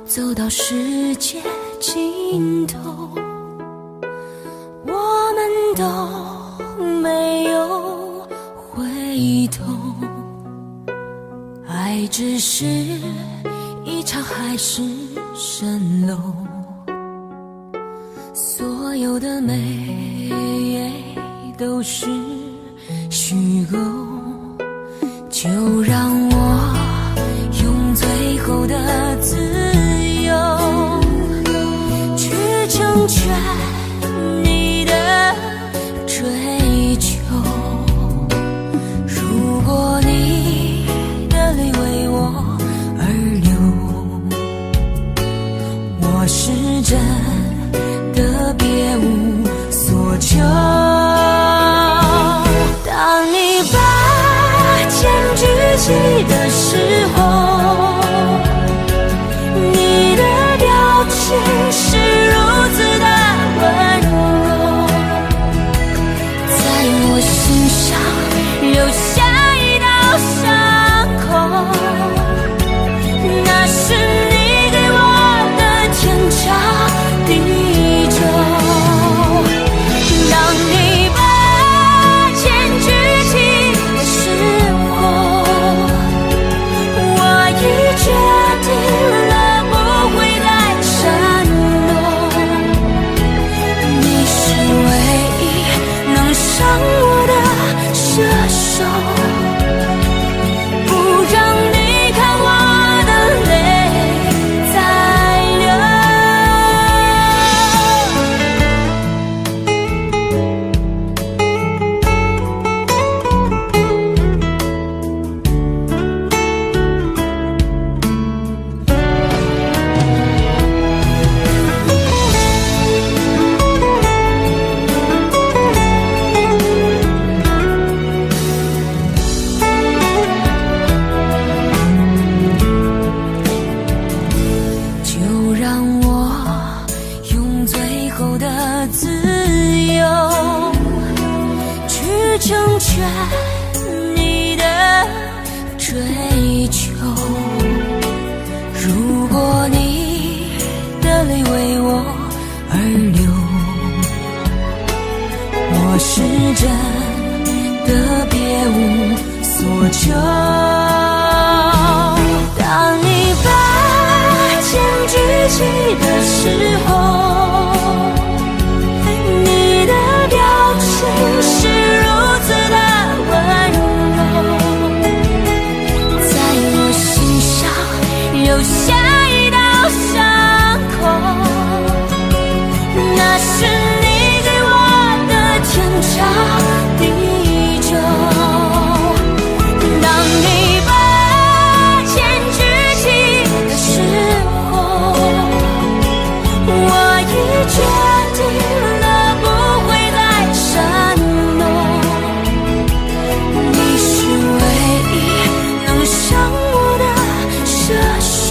走到世界尽头，我们都没有回头，爱只是一场海市蜃楼，所有的美都是虚构，就让我用最后的自由去成全你的追求。如果你的泪为我而流，我是真的别无所求。当你把剑举起的时候，你的表情是如此的温柔，在我心上留下一道伤口，那是你给我的天长地久。当你把剑举起的时候，我已决定了不会再闪躲，你是唯一能伤我的射手，不让你看我的泪再流。就让我用最后的自由去成全你的追求。如果你的泪为我而流，我是真的别无所求。当你把剑举起的时候，你的表情是如此的温柔，在我心上留下一道伤口，那是你给我的天长地久。当你把剑举起的时候，我已决定了不会再闪躲，你是唯一能伤我的射手，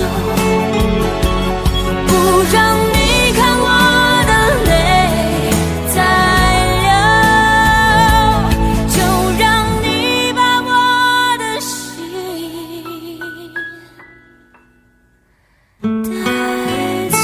不让你看我的泪再流，就让你把我的心带走。